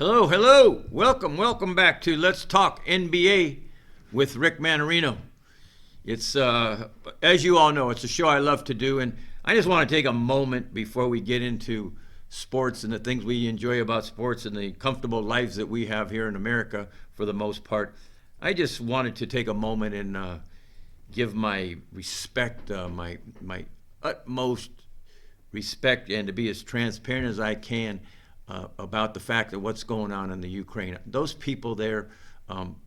Hello, hello. Welcome back to Let's Talk NBA with Rick Manarino. It's, as you all know, it's a show I love to do, and I just want to take a moment before we get into sports and the things we enjoy about sports and the comfortable lives that we have here in America for the most part. I just wanted to take a moment and give my respect, my utmost respect, and to be as transparent as I can about the fact that what's going on in the Ukraine. Those people there,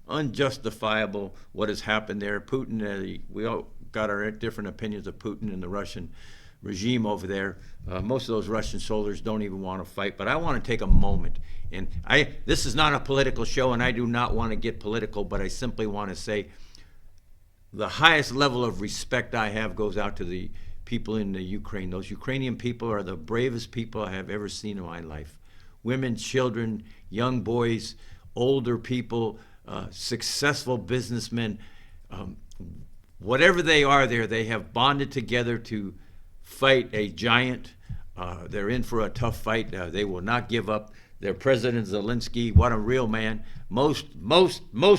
unjustifiable what has happened there. Putin, we all got our different opinions of Putin and the Russian regime over there. Most of those Russian soldiers don't even want to fight, but I want to take a moment. And this is not a political show, and I do not want to get political, but I simply want to say the highest level of respect I have goes out to the people in the Ukraine. Those Ukrainian people are the bravest people I have ever seen in my life. Women, children, young boys, older people, successful businessmen, whatever they are there, they have bonded together to fight a giant. They're in for a tough fight. They will not give up. Their President Zelensky, what a real man. Most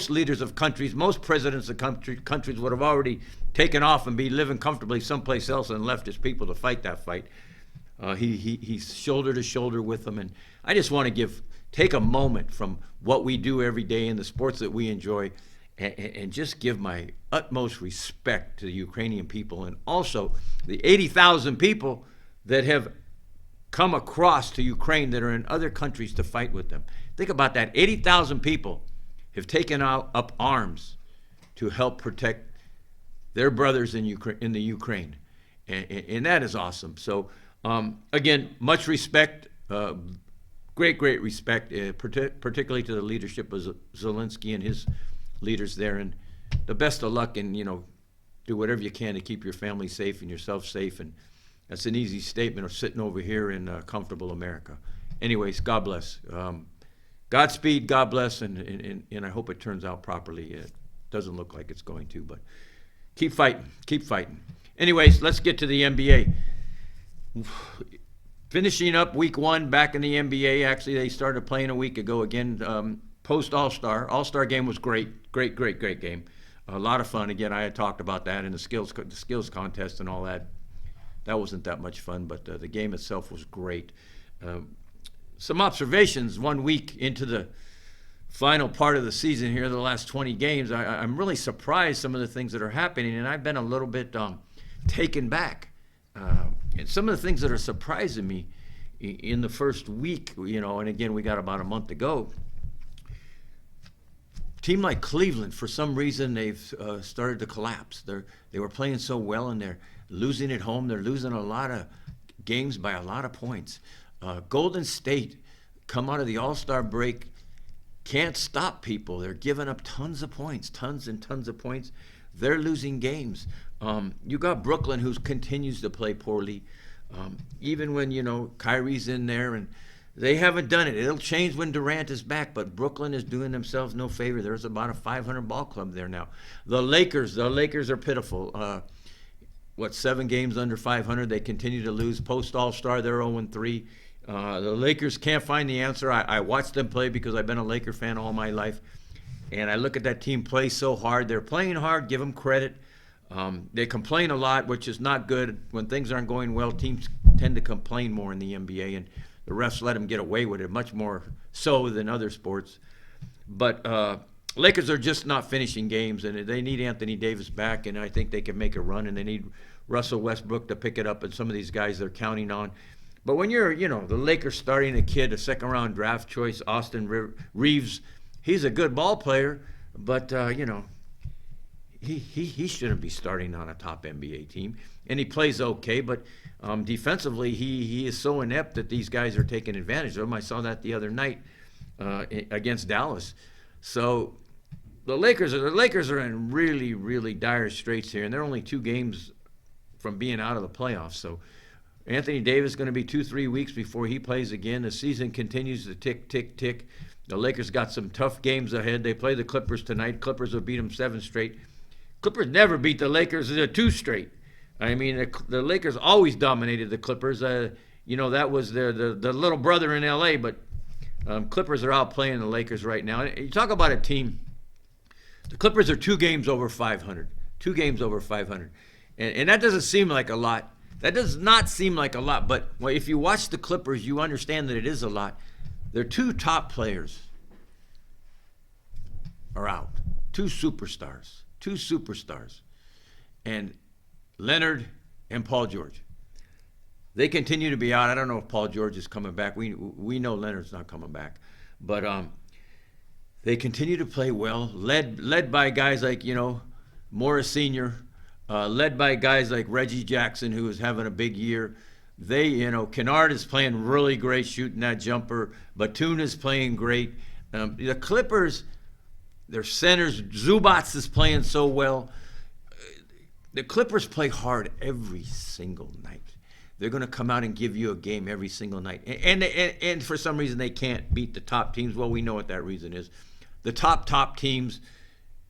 leaders of countries, most presidents of countries would have already taken off and be living comfortably someplace else and left his people to fight that fight. He's shoulder to shoulder with them, and I just want to take a moment from what we do every day in the sports that we enjoy, and just give my utmost respect to the Ukrainian people, and also the 80,000 people that have come across to Ukraine that are in other countries to fight with them. Think about that. 80,000 people have taken up arms to help protect their brothers in the Ukraine, and that is awesome. So again, much respect, great respect, particularly to the leadership of Zelensky and his leaders there, and the best of luck, and do whatever you can to keep your family safe and yourself safe. And that's an easy statement of sitting over here in comfortable America. Anyways, God bless. Godspeed, God bless, and I hope it turns out properly. It doesn't look like it's going to, but keep fighting. Anyways, let's get to the NBA. Finishing up week one back in the NBA. Actually, they started playing a week ago again, post All-Star. All-Star game was great game. A lot of fun. Again, I had talked about that in the skills contest and all that. That wasn't that much fun, but the game itself was great. Some observations 1 week into the final part of the season here, the last 20 games. I'm really surprised some of the things that are happening, and I've been a little bit taken back. And some of the things that are surprising me in the first week, and again, we got about a month to go. Team like Cleveland, for some reason, they've started to collapse. They were playing so well, and they're losing at home. They're losing a lot of games by a lot of points. Golden State, come out of the All-Star break, can't stop people. They're giving up tons of points, tons and tons of points. They're losing games. You got Brooklyn, who continues to play poorly, even when Kyrie's in there, and they haven't done it. It'll change when Durant is back, but Brooklyn is doing themselves no favor. There's about a 500 ball club there now. The Lakers are pitiful. 7 games under 500? They continue to lose. Post All-Star, they're 0-3. The Lakers can't find the answer. I watched them play because I've been a Laker fan all my life. And I look at that team play so hard. They're playing hard, give them credit. They complain a lot, which is not good. When things aren't going well, teams tend to complain more in the NBA, and the refs let them get away with it, much more so than other sports. But Lakers are just not finishing games, and they need Anthony Davis back, and I think they can make a run, and they need Russell Westbrook to pick it up, and some of these guys they're counting on. But when you're, the Lakers starting a kid, a second-round draft choice, Austin Reeves, he's a good ball player, but, he shouldn't be starting on a top NBA team. And he plays okay, but defensively he is so inept that these guys are taking advantage of him. I saw that the other night against Dallas. So the Lakers are in really, really dire straits here, and they're only 2 games from being out of the playoffs. So Anthony Davis is going to be 2-3 weeks before he plays again. The season continues to tick. The Lakers got some tough games ahead. They play the Clippers tonight. Clippers will beat them 7 straight. Clippers never beat the Lakers 2 straight. I mean, the Lakers always dominated the Clippers. That was the little brother in L.A., but Clippers are out playing the Lakers right now. You talk about a team. The Clippers are 2 games over 500. 2 games over 500. And that doesn't seem like a lot. That does not seem like a lot. But if you watch the Clippers, you understand that it is a lot. Their 2 top players are out. 2 superstars. 2 superstars. And Leonard and Paul George. They continue to be out. I don't know if Paul George is coming back. We know Leonard's not coming back. But they continue to play well, led by guys like, Morris Sr., led by guys like Reggie Jackson, who is having a big year. Kennard is playing really great shooting that jumper. Batum is playing great. The Clippers, their centers, Zubats is playing so well. The Clippers play hard every single night. They're going to come out and give you a game every single night. And for some reason, they can't beat the top teams. Well, we know what that reason is. The top teams,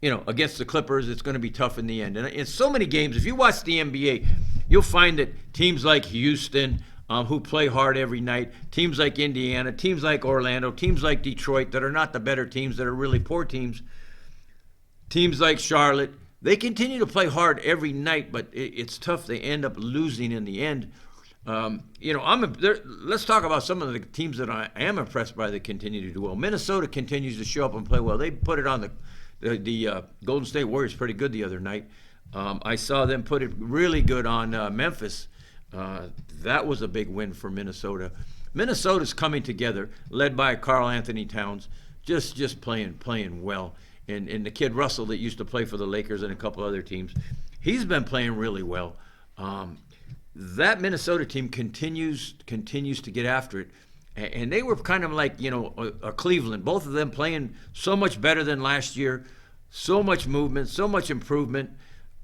against the Clippers, it's going to be tough in the end. And in so many games, if you watch the NBA, you'll find that teams like Houston, who play hard every night, teams like Indiana, teams like Orlando, teams like Detroit that are not the better teams, that are really poor teams, teams like Charlotte, they continue to play hard every night, but it's tough. They end up losing in the end. Let's talk about some of the teams that I am impressed by that continue to do well. Minnesota continues to show up and play well. They put it on the Golden State Warriors pretty good the other night. I saw them put it really good on Memphis. That was a big win for Minnesota. Minnesota's coming together, led by Karl Anthony Towns, just playing well. And the kid Russell that used to play for the Lakers and a couple other teams, he's been playing really well. That Minnesota team continues to get after it. And they were kind of like, a Cleveland. Both of them playing so much better than last year, so much movement, so much improvement.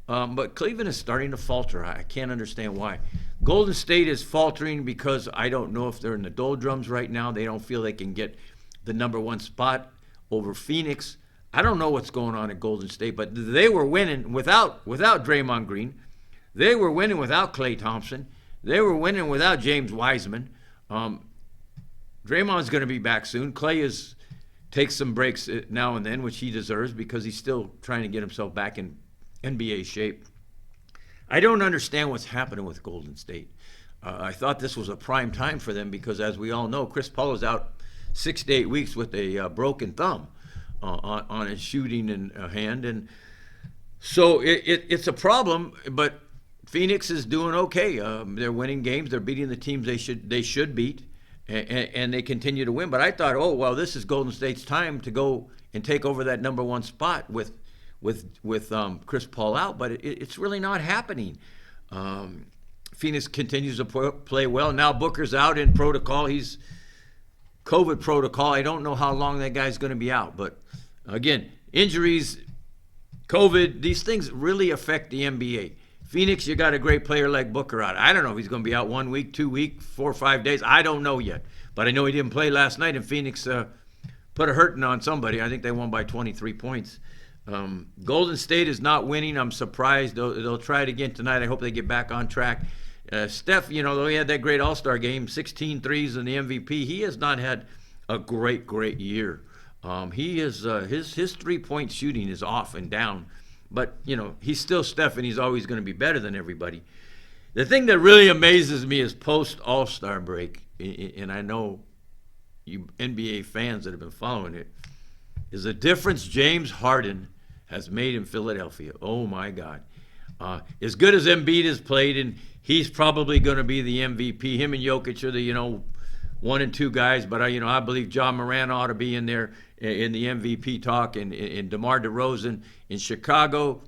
But Cleveland is starting to falter. I can't understand why. Golden State is faltering because I don't know if they're in the doldrums right now. They don't feel they can get the number 1 spot over Phoenix. I don't know what's going on at Golden State, but they were winning without Draymond Green. They were winning without Klay Thompson. They were winning without James Wiseman. Draymond's going to be back soon. Klay takes some breaks now and then, which he deserves because he's still trying to get himself back in NBA shape. I don't understand what's happening with Golden State. I thought this was a prime time for them because, as we all know, Chris Paul is out 6 to 8 weeks with a broken thumb on his shooting hand. And so it's a problem, but Phoenix is doing okay. They're winning games. They're beating the teams they should beat, and they continue to win. But I thought, this is Golden State's time to go and take over that number 1 spot with Chris Paul out. But it's really not happening. Phoenix continues to play well. Now Booker's out in protocol. He's COVID protocol. I don't know how long that guy's going to be out. But again, injuries, COVID, these things really affect the NBA. Phoenix, you got a great player like Booker out. I don't know if he's going to be out 1 week, 2 weeks, 4 or 5 days. I don't know yet. But I know he didn't play last night, and Phoenix put a hurting on somebody. I think they won by 23 points. Golden State is not winning. I'm surprised. They'll try it again tonight. I hope they get back on track. Steph, though he had that great All-Star game, 16 threes and the MVP, he has not had a great year. He is his three-point shooting is off and down. But, he's still Steph, and he's always going to be better than everybody. The thing that really amazes me is post-All-Star break, and I know you NBA fans that have been following it, is the difference James Harden has made in Philadelphia. Oh, my God. As good as Embiid has played, and he's probably going to be the MVP. Him and Jokic are the, 1 and 2 guys, but I believe John Moran ought to be in there in the MVP talk, and DeMar DeRozan in Chicago,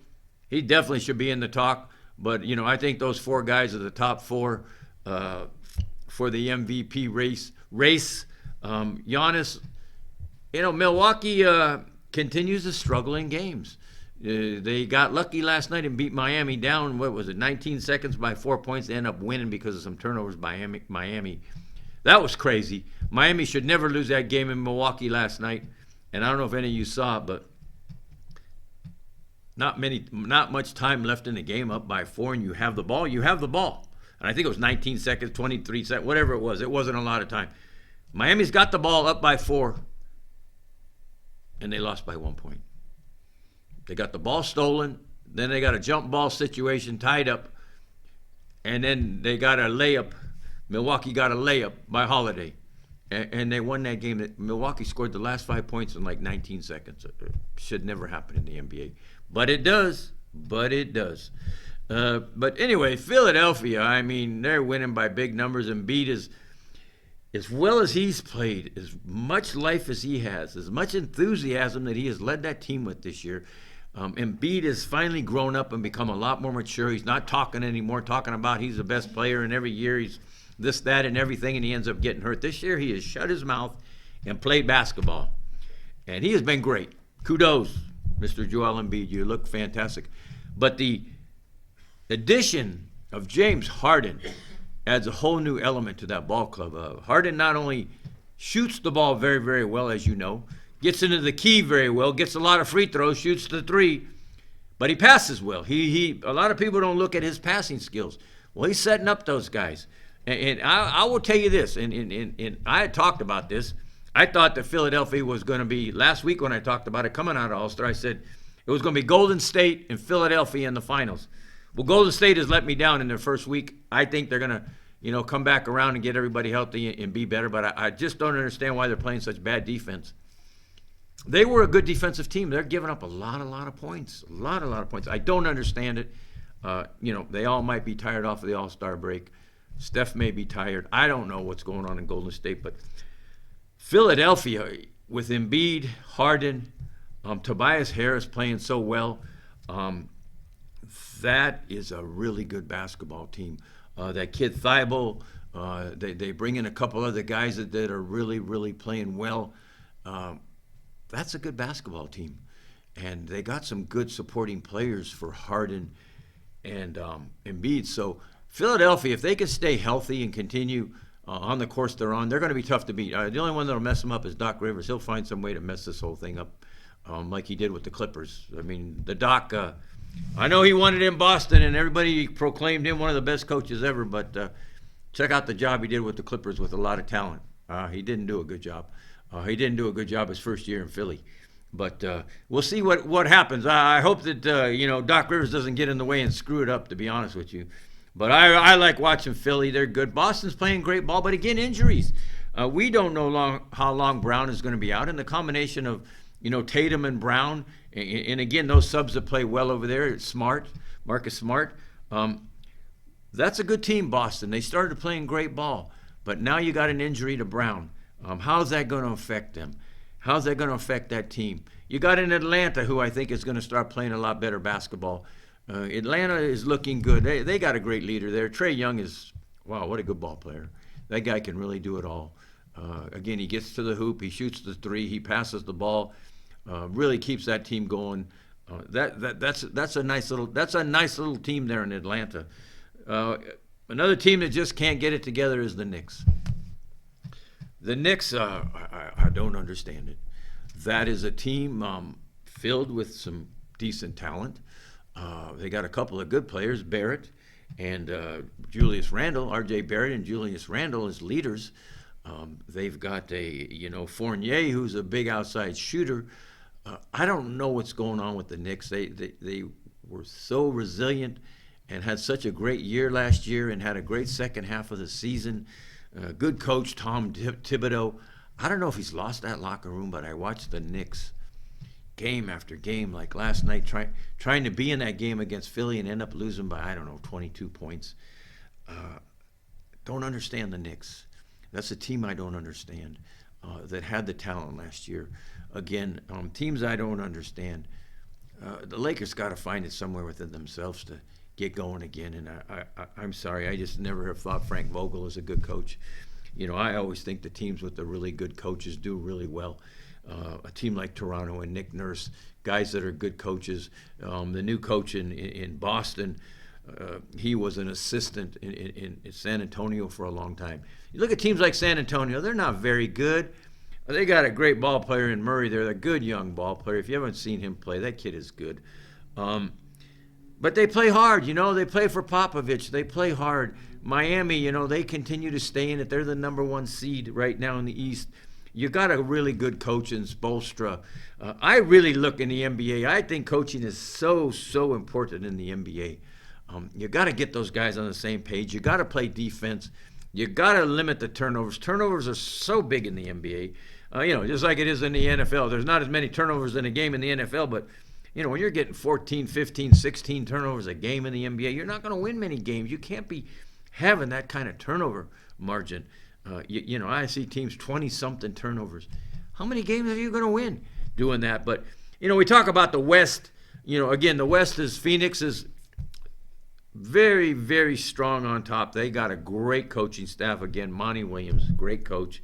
he definitely should be in the talk. But I think those 4 guys are the top 4 for the MVP race. Giannis, Milwaukee continues to struggle in games. They got lucky last night and beat Miami down. 19 seconds by 4 points. They end up winning because of some turnovers by Miami. That was crazy. Miami should never lose that game in Milwaukee last night. And I don't know if any of you saw it, but not much time left in the game, up by 4, and you have the ball. And I think it was 19 seconds, 23 seconds, whatever it was. It wasn't a lot of time. Miami's got the ball up by 4, and they lost by 1 point. They got the ball stolen, then they got a jump ball situation tied up, and then they got a layup. Milwaukee got a layup by Holiday, and they won that game. Milwaukee scored the last 5 points in like 19 seconds. It should never happen in the NBA, but it does. But anyway, Philadelphia, I mean, they're winning by big numbers. Embiid is, as well as he's played, as much life as he has, as much enthusiasm that he has led that team with this year. Embiid has finally grown up and become a lot more mature. He's not talking anymore, talking about he's the best player, and every year he's this, that, and everything, and he ends up getting hurt. This year he has shut his mouth and played basketball, and he has been great. Kudos, Mr. Joel Embiid. You look fantastic. But the addition of James Harden adds a whole new element to that ball club. Harden not only shoots the ball very, very well, as you know, gets into the key very well, gets a lot of free throws, shoots the 3, but he passes well. A lot of people don't look at his passing skills. Well, he's setting up those guys. And I will tell you this, and I had talked about this. I thought that Philadelphia was going to be, last week when I talked about it coming out of All-Star, I said it was going to be Golden State and Philadelphia in the finals. Well, Golden State has let me down in their first week. I think they're going to, come back around and get everybody healthy and be better, but I just don't understand why they're playing such bad defense. They were a good defensive team. They're giving up a lot of points. A lot of points. I don't understand it. They all might be tired off of the All-Star break. Steph may be tired. I don't know what's going on in Golden State, but Philadelphia with Embiid, Harden, Tobias Harris playing so well, that is a really good basketball team. That kid Thibault, they bring in a couple other guys that are really, really playing well. That's a good basketball team. And they got some good supporting players for Harden and Embiid. So Philadelphia, if they can stay healthy and continue on the course they're on, they're going to be tough to beat. The only one that will mess them up is Doc Rivers. He'll find some way to mess this whole thing up like he did with the Clippers. I mean, the Doc, I know he won it in Boston, and everybody proclaimed him one of the best coaches ever, but check out the job he did with the Clippers with a lot of talent. He didn't do a good job. He didn't do a good job his first year in Philly. But we'll see what happens. I hope that, Doc Rivers doesn't get in the way and screw it up, to be honest with you. But I like watching Philly. They're good. Boston's playing great ball, but again, injuries. We don't know how long Brown is going to be out. And the combination of, Tatum and Brown, and again, those subs that play well over there, it's Marcus Smart. That's a good team, Boston. They started playing great ball, but now you got an injury to Brown. How's that going to affect them? How's that going to affect that team? You got in Atlanta, who I think is going to start playing a lot better basketball. Atlanta is looking good. They got a great leader there. Trae Young is, wow, what a good ball player. That guy can really do it all. Again, he gets to the hoop, he shoots the 3, he passes the ball, really keeps that team going. That's a nice little team there in Atlanta. Another team that just can't get it together is the Knicks. The Knicks, I don't understand it. That is a team filled with some decent talent. They got a couple of good players, Barrett and Julius Randle, R.J. Barrett and Julius Randle as leaders. They've got Fournier, who's a big outside shooter. I don't know what's going on with the Knicks. They were so resilient and had such a great year last year and had a great second half of the season. Good coach, Tom Thibodeau. I don't know if he's lost that locker room, but I watched the Knicks game after game, like last night, trying to be in that game against Philly and end up losing by, 22 points. Don't understand the Knicks. That's a team I don't understand that had the talent last year. Again, teams I don't understand. The Lakers got to find it somewhere within themselves to get going again. And I'm sorry, I just never have thought Frank Vogel is a good coach. I always think the teams with the really good coaches do really well. A team like Toronto and Nick Nurse, guys that are good coaches. The new coach in Boston, he was an assistant in San Antonio for a long time. You look at teams like San Antonio, they're not very good. They got a great ball player in Murray. They're a good young ball player. If you haven't seen him play, that kid is good. But they play hard, they play for Popovich. They play hard. Miami, they continue to stay in it. They're the number one seed right now in the East. You got a really good coach in Spoelstra. I really look in the NBA. I think coaching is so important in the NBA. You got to get those guys on the same page. You got to play defense. You got to limit the turnovers. Turnovers are so big in the NBA. Just like it is in the NFL. There's not as many turnovers in a game in the NFL, but when you're getting 14, 15, 16 turnovers a game in the NBA, you're not going to win many games. You can't be having that kind of turnover margin. I see teams 20-something turnovers. How many games are you going to win doing that? But, we talk about the West. Again, the West is Phoenix is very, very strong on top. They got a great coaching staff. Again, Monty Williams, great coach.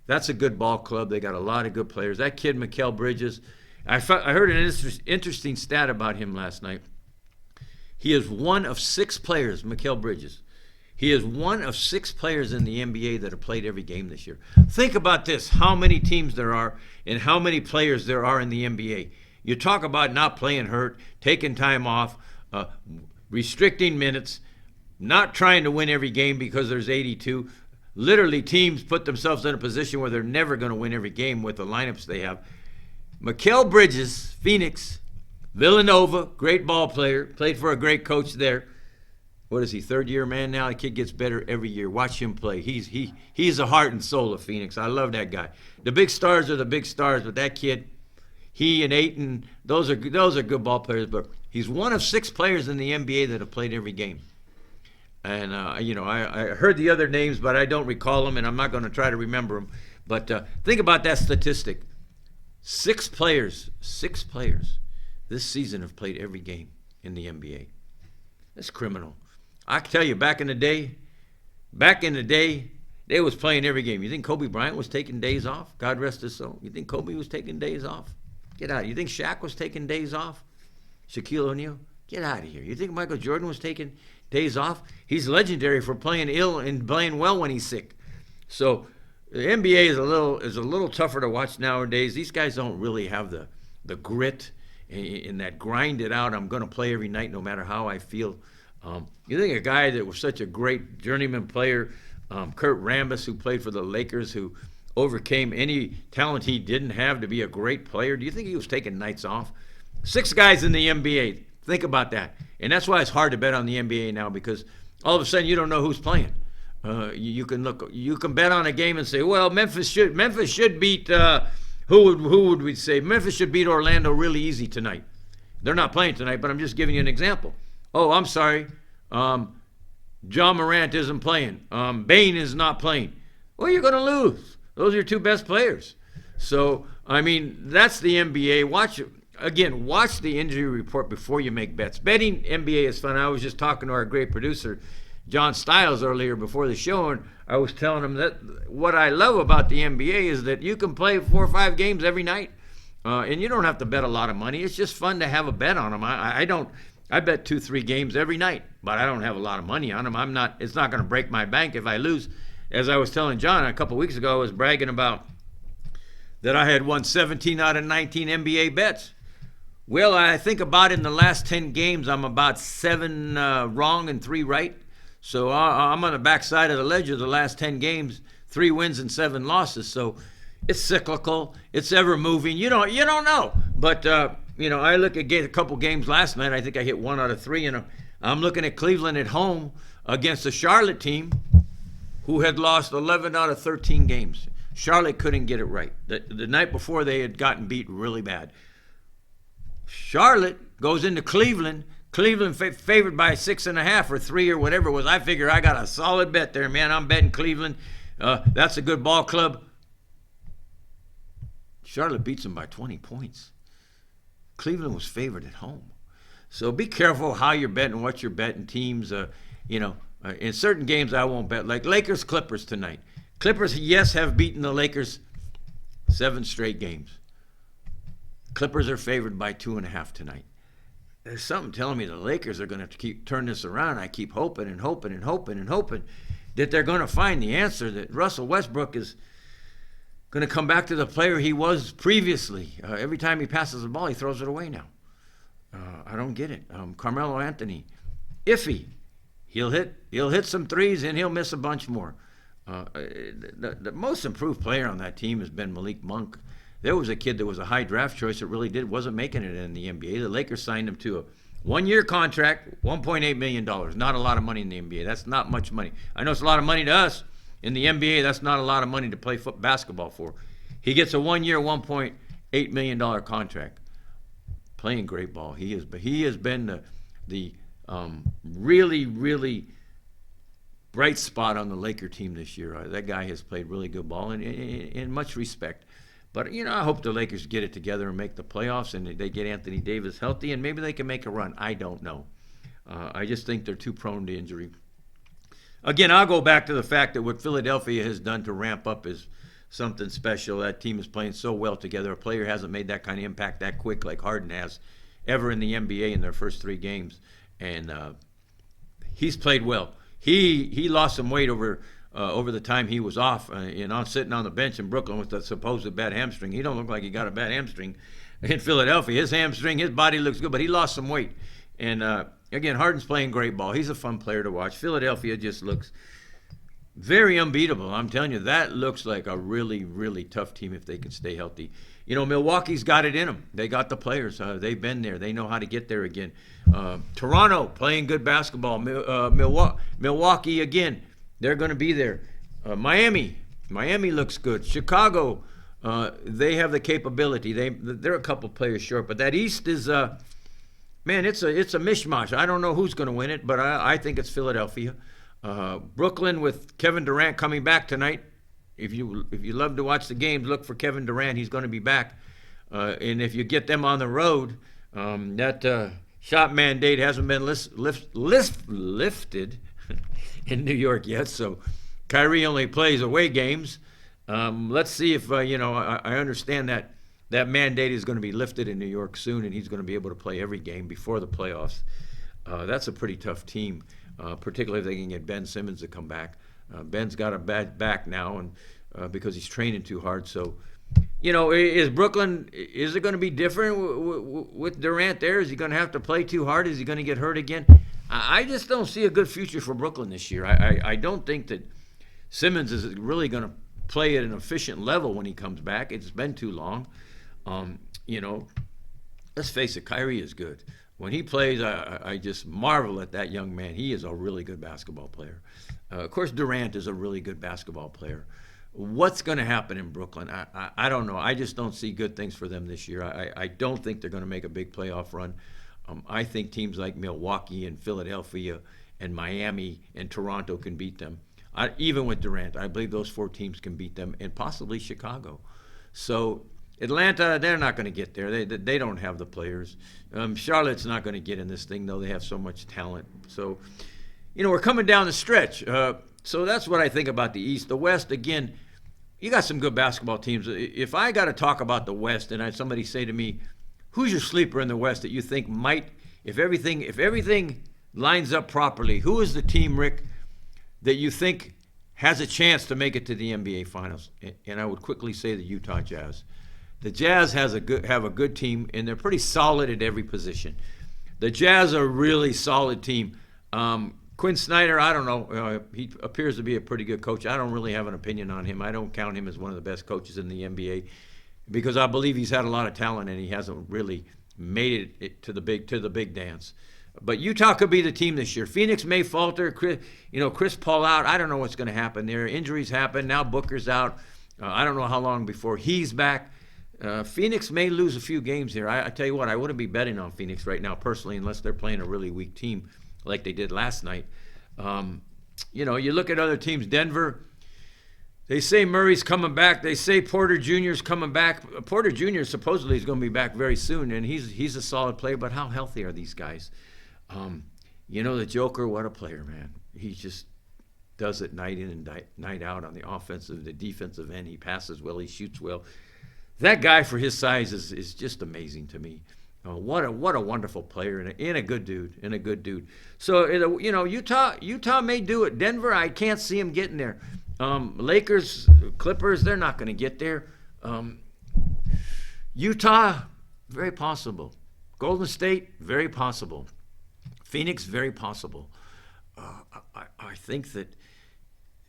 That's a good ball club. They got a lot of good players. That kid, Mikal Bridges, I heard an interesting stat about him last night. He is one of 6 players, Mikal Bridges. He is one of 6 players in the NBA that have played every game this year. Think about this, how many teams there are and how many players there are in the NBA. You talk about not playing hurt, taking time off, restricting minutes, not trying to win every game because there's 82. Literally, teams put themselves in a position where they're never going to win every game with the lineups they have. Mikal Bridges, Phoenix, Villanova, great ball player, played for a great coach there. What is he, third-year man now? The kid gets better every year. Watch him play. He's the heart and soul of Phoenix. I love that guy. The big stars are the big stars, but that kid, he and Ayton, those are good ball players. But he's one of 6 players in the NBA that have played every game. And, I heard the other names, but I don't recall them, and I'm not going to try to remember them. But think about that statistic. 6 players this season have played every game in the NBA. That's criminal. I can tell you, back in the day, they was playing every game. You think Kobe Bryant was taking days off? God rest his soul. You think Kobe was taking days off? Get out. You think Shaq was taking days off? Shaquille O'Neal? Get out of here. You think Michael Jordan was taking days off? He's legendary for playing ill and playing well when he's sick. So the NBA is a little tougher to watch nowadays. These guys don't really have the grit and that grind it out. I'm going to play every night no matter how I feel. You think a guy that was such a great journeyman player, Kurt Rambis, who played for the Lakers, who overcame any talent he didn't have to be a great player, do you think he was taking nights off? 6 guys in the NBA. Think about that. And that's why it's hard to bet on the NBA now, because all of a sudden you don't know who's playing. You can bet on a game and say, well, Memphis should beat who would we say? Memphis should beat Orlando really easy tonight. They're not playing tonight, but I'm just giving you an example. Oh, I'm sorry. John Morant isn't playing. Bane is not playing. Well, you're going to lose. Those are your 2 best players. So, that's the NBA. Watch the injury report before you make bets. Betting NBA is fun. I was just talking to our great producer, John Stiles, earlier before the show, and I was telling him that what I love about the NBA is that you can play 4 or 5 games every night, and you don't have to bet a lot of money. It's just fun to have a bet on them. I bet 2-3 games every night, but I don't have a lot of money on them. It's not going to break my bank if I lose. As I was telling John a couple weeks ago, I was bragging about that I had won 17 out of 19 NBA bets. Well, I think about in the last 10 games, I'm about 7 wrong and 3 right. So I'm on the backside of the ledger the last 10 games, 3 wins and 7 losses. So it's cyclical. It's ever moving. You don't know. But, I look at a couple games last night. I think I hit 1 out of 3. And I'm looking at Cleveland at home against the Charlotte team who had lost 11 out of 13 games. Charlotte couldn't get it right. The night before, they had gotten beat really bad. Charlotte goes into Cleveland. Cleveland favored by 6.5 or 3 or whatever it was. I figure I got a solid bet there, man. I'm betting Cleveland. That's a good ball club. Charlotte beats them by 20 points. Cleveland was favored at home. So be careful how you're betting, what you're betting. Teams, in certain games I won't bet. Like Lakers-Clippers tonight. Clippers, yes, have beaten the Lakers 7 straight games. Clippers are favored by 2.5 tonight. There's something telling me the Lakers are going to keep turn this around. I keep hoping and hoping and hoping and hoping that they're going to find the answer, that Russell Westbrook is going to come back to the player he was previously. Every time he passes the ball, he throws it away now. I don't get it. Carmelo Anthony, iffy. He'll hit some threes and he'll miss a bunch more. The most improved player on that team has been Malik Monk. There was a kid that was a high draft choice that really wasn't making it in the NBA. The Lakers signed him to a one-year contract, $1.8 million. Not a lot of money in the NBA. That's not much money. I know it's a lot of money to us. In the NBA, that's not a lot of money to play basketball for. He gets a one-year, $1.8 million contract. Playing great ball. He has been the really, really bright spot on the Laker team this year. That guy has played really good ball and in much respect. But, I hope the Lakers get it together and make the playoffs and they get Anthony Davis healthy and maybe they can make a run. I don't know. I just think they're too prone to injury. Again, I'll go back to the fact that what Philadelphia has done to ramp up is something special. That team is playing so well together. A player hasn't made that kind of impact that quick like Harden has ever in the NBA in their first 3 games. And he's played well. He lost some weight over the time he was off, sitting on the bench in Brooklyn with the supposed bad hamstring. He don't look like he got a bad hamstring in Philadelphia. His hamstring, his body looks good, but he lost some weight. And again, Harden's playing great ball. He's a fun player to watch. Philadelphia just looks very unbeatable. I'm telling you, that looks like a really, really tough team if they can stay healthy. Milwaukee's got it in them. They got the players. They've been there. They know how to get there again. Toronto playing good basketball. Milwaukee again. They're going to be there. Miami looks good. Chicago, they have the capability. They're a couple players short, but that East is it's a mishmash. I don't know who's going to win it, but I think it's Philadelphia. Brooklyn with Kevin Durant coming back tonight. If you love to watch the games, look for Kevin Durant. He's going to be back. And if you get them on the road, that shot mandate hasn't been lifted in New York yet. So Kyrie only plays away games. Let's see if, I understand that mandate is going to be lifted in New York soon, and he's going to be able to play every game before the playoffs. That's a pretty tough team, particularly if they can get Ben Simmons to come back. Ben's got a bad back now, and because he's training too hard. So, is Brooklyn? Is it going to be different with Durant there? Is he going to have to play too hard? Is he going to get hurt again? I just don't see a good future for Brooklyn this year. I don't think that Simmons is really going to play at an efficient level when he comes back. It's been too long. Let's face it, Kyrie is good. When he plays, I just marvel at that young man. He is a really good basketball player. Of course, Durant is a really good basketball player. What's going to happen in Brooklyn? I don't know. I just don't see good things for them this year. I don't think they're going to make a big playoff run. I think teams like Milwaukee and Philadelphia and Miami and Toronto can beat them. Even with Durant, I believe those 4 teams can beat them, and possibly Chicago. So Atlanta, they're not going to get there. They don't have the players. Charlotte's not going to get in this thing, though. They have so much talent. So, we're coming down the stretch. So that's what I think about the East. The West, again, you got some good basketball teams. If I got to talk about the West and I had somebody say to me, who's your sleeper in the West that you think might, if everything lines up properly, who is the team, Rick, that you think has a chance to make it to the NBA Finals? And I would quickly say the Utah Jazz. The Jazz have a good team, and they're pretty solid at every position. The Jazz are a really solid team. Quinn Snyder, I don't know. He appears to be a pretty good coach. I don't really have an opinion on him. I don't count him as one of the best coaches in the NBA because I believe he's had a lot of talent and he hasn't really made it to the big dance. But Utah could be the team this year. Phoenix may falter. Chris Paul out. I don't know what's going to happen there. Injuries happen. Now Booker's out. I don't know how long before he's back. Phoenix may lose a few games here. I tell you what, I wouldn't be betting on Phoenix right now personally unless they're playing a really weak team like they did last night. You look at other teams. Denver, they say Murray's coming back. They say Porter Jr.'s coming back. Porter Jr. supposedly is going to be back very soon, and he's a solid player, but how healthy are these guys? The Joker, what a player, man. He just does it night in and night out on the offensive, the defensive end. He passes well, he shoots well. That guy for his size is just amazing to me. What a wonderful player and a good dude. So Utah may do it. Denver, I can't see him getting there. Lakers, Clippers, they're not going to get there. Utah, very possible. Golden State, very possible. Phoenix, very possible. I think that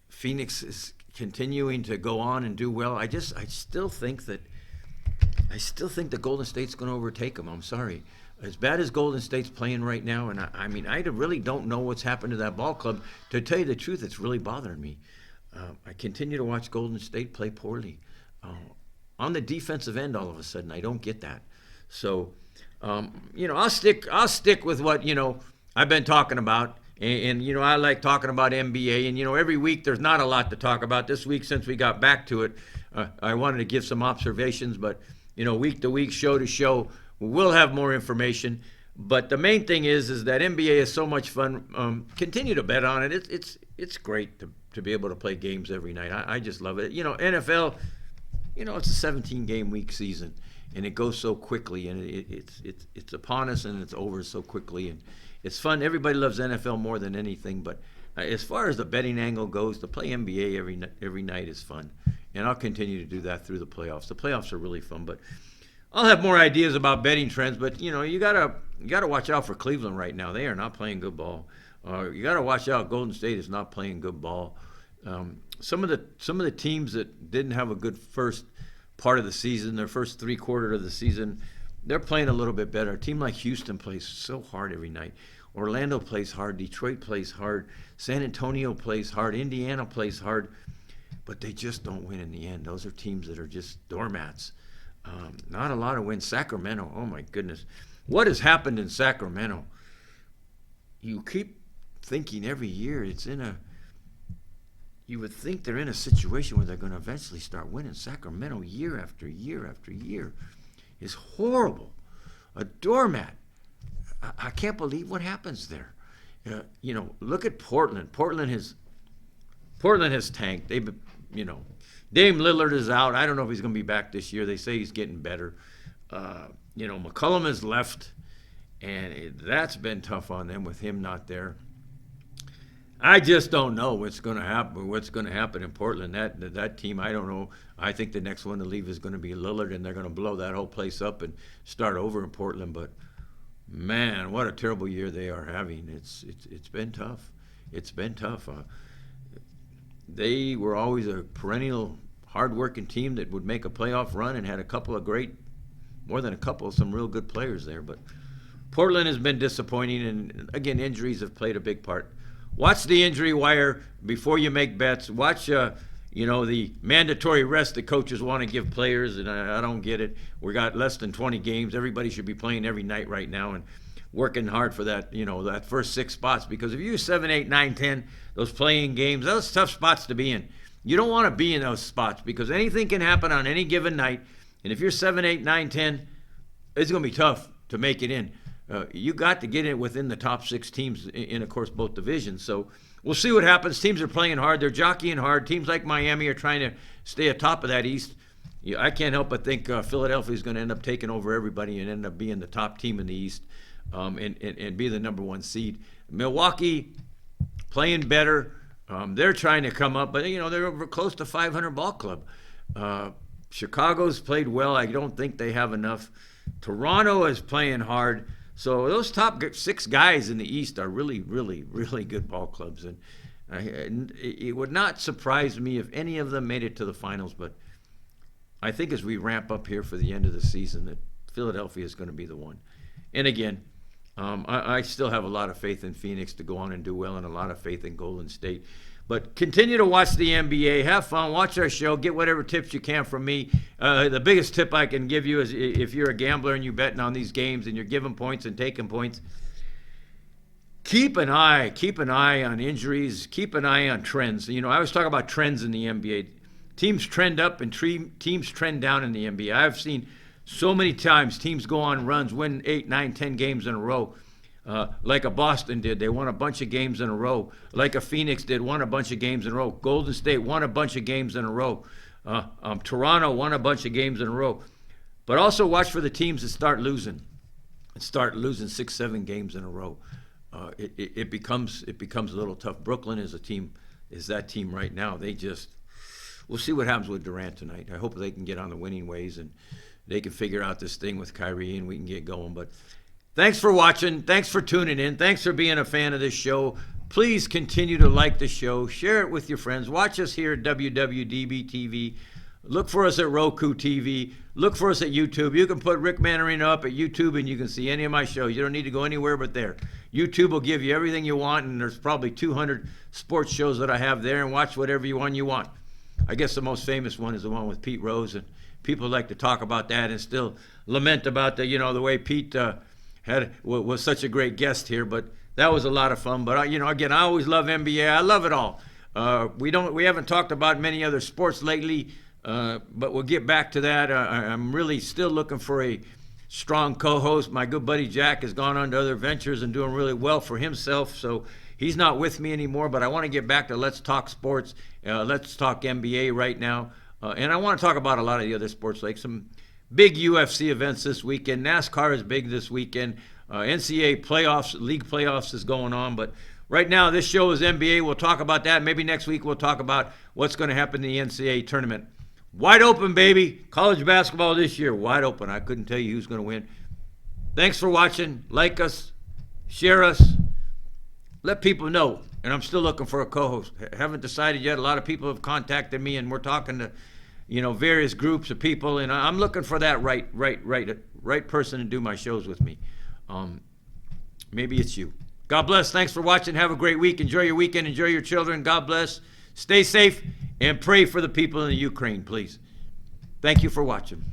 Phoenix is continuing to go on and do well. I still think that Golden State's going to overtake them. I'm sorry. As bad as Golden State's playing right now, and I mean, I really don't know what's happened to that ball club. To tell you the truth, it's really bothering me. I continue to watch Golden State play poorly. On the defensive end, all of a sudden, I don't get that. So, I'll stick with what, I've been talking about. And I like talking about NBA. And, every week there's not a lot to talk about. This week, since we got back to it, I wanted to give some observations. But, week to week, show to show, we'll have more information. But the main thing is that NBA is so much fun. Continue to bet on it. It's great to be able to play games every night. I just love it. NFL, it's a 17-game week season, and it goes so quickly, and it's upon us, and it's over so quickly, and it's fun. Everybody loves NFL more than anything, but as far as the betting angle goes, to play NBA every night is fun, and I'll continue to do that through the playoffs. The playoffs are really fun, but I'll have more ideas about betting trends. But you gotta watch out for Cleveland right now. They are not playing good ball. You gotta watch out. Golden State is not playing good ball. Some of the teams that didn't have a good first part of the season, their first 3/4 of the season, they're playing a little bit better. A team like Houston plays so hard every night. Orlando plays hard. Detroit plays hard. San Antonio plays hard. Indiana plays hard. But they just don't win in the end. Those are teams that are just doormats. Not a lot of wins. Sacramento, oh my goodness. What has happened in Sacramento? You keep thinking every year you would think they're in a situation where they're going to eventually start winning. Sacramento, year after year after year, is horrible. A doormat. I can't believe what happens there. Look at Portland. Portland has tanked. Dame Lillard is out. I don't know if he's going to be back this year. They say he's getting better. McCollum has left, and that's been tough on them with him not there. I just don't know what's going to happen in Portland. That team, I don't know. I think the next one to leave is going to be Lillard, and they're going to blow that whole place up and start over in Portland. But man, what a terrible year they are having. It's been tough. It's been tough. They were always a perennial, hard-working team that would make a playoff run and had some real good players there. But Portland has been disappointing, and again, injuries have played a big part. Watch the injury wire before you make bets. Watch, the mandatory rest that coaches want to give players, and I don't get it. We got less than 20 games. Everybody should be playing every night right now and working hard for that, that first 6 spots. Because if you're 7, 8, 9, 10, those playing games, those tough spots to be in. You don't want to be in those spots because anything can happen on any given night. And if you're 7, 8, 9, 10, it's going to be tough to make it in. You got to get in within the top 6 teams in, of course, both divisions. So we'll see what happens. Teams are playing hard. They're jockeying hard. Teams like Miami are trying to stay atop of that East. I can't help but think Philadelphia is going to end up taking over everybody and end up being the top team in the East and be the number 1 seed. Milwaukee playing better. They're trying to come up, but, they're close to 500 ball club. Chicago's played well. I don't think they have enough. Toronto is playing hard. So those top 6 guys in the East are really, really, really good ball clubs. And it would not surprise me if any of them made it to the finals. But I think as we ramp up here for the end of the season that Philadelphia is going to be the one. And again, I still have a lot of faith in Phoenix to go on and do well and a lot of faith in Golden State. But continue to watch the NBA. Have fun. Watch our show. Get whatever tips you can from me. The biggest tip I can give you is if you're a gambler and you're betting on these games and you're giving points and taking points, keep an eye on injuries. Keep an eye on trends. I always talk about trends in the NBA. Teams trend up and teams trend down in the NBA. I've seen so many times teams go on runs, win 8, 9, 10 games in a row. Like a Boston did. They won a bunch of games in a row. Like a Phoenix did, won a bunch of games in a row. Golden State won a bunch of games in a row. Toronto won a bunch of games in a row. But also watch for the teams that start losing 6, 7 games in a row. It becomes a little tough. Brooklyn is that team right now. We'll see what happens with Durant tonight. I hope they can get on the winning ways and they can figure out this thing with Kyrie and we can get going. But thanks for watching. Thanks for tuning in. Thanks for being a fan of this show. Please continue to like the show, share it with your friends. Watch us here at WWDBTV. Look for us at Roku TV. Look for us at YouTube. You can put Rick Manarino up at YouTube and you can see any of my shows. You don't need to go anywhere but there. YouTube will give you everything you want, and there's probably 200 sports shows that I have there, and watch whatever one you want. I guess the most famous one is the one with Pete Rose, and people like to talk about that and still lament about the way Pete was such a great guest here, but that was a lot of fun. But again, I always love NBA. I love it all. We haven't talked about many other sports lately, but we'll get back to that. I'm really still looking for a strong co-host. My good buddy Jack has gone on to other ventures and doing really well for himself, so he's not with me anymore. But I want to get back to Let's Talk Sports. Let's talk NBA right now, and I want to talk about a lot of the other sports, like some big UFC events this weekend. NASCAR is big this weekend. NCAA playoffs, league playoffs is going on. But right now, this show is NBA. We'll talk about that. Maybe next week we'll talk about what's going to happen in the NCAA tournament. Wide open, baby. College basketball this year, wide open. I couldn't tell you who's going to win. Thanks for watching. Like us. Share us. Let people know. And I'm still looking for a co-host. Haven't decided yet. A lot of people have contacted me, and we're talking to various groups of people, and I'm looking for that right person to do my shows with me. Maybe it's you. God bless. Thanks for watching. Have a great week. Enjoy your weekend. Enjoy your children. God bless. Stay safe and pray for the people in the Ukraine, please. Thank you for watching.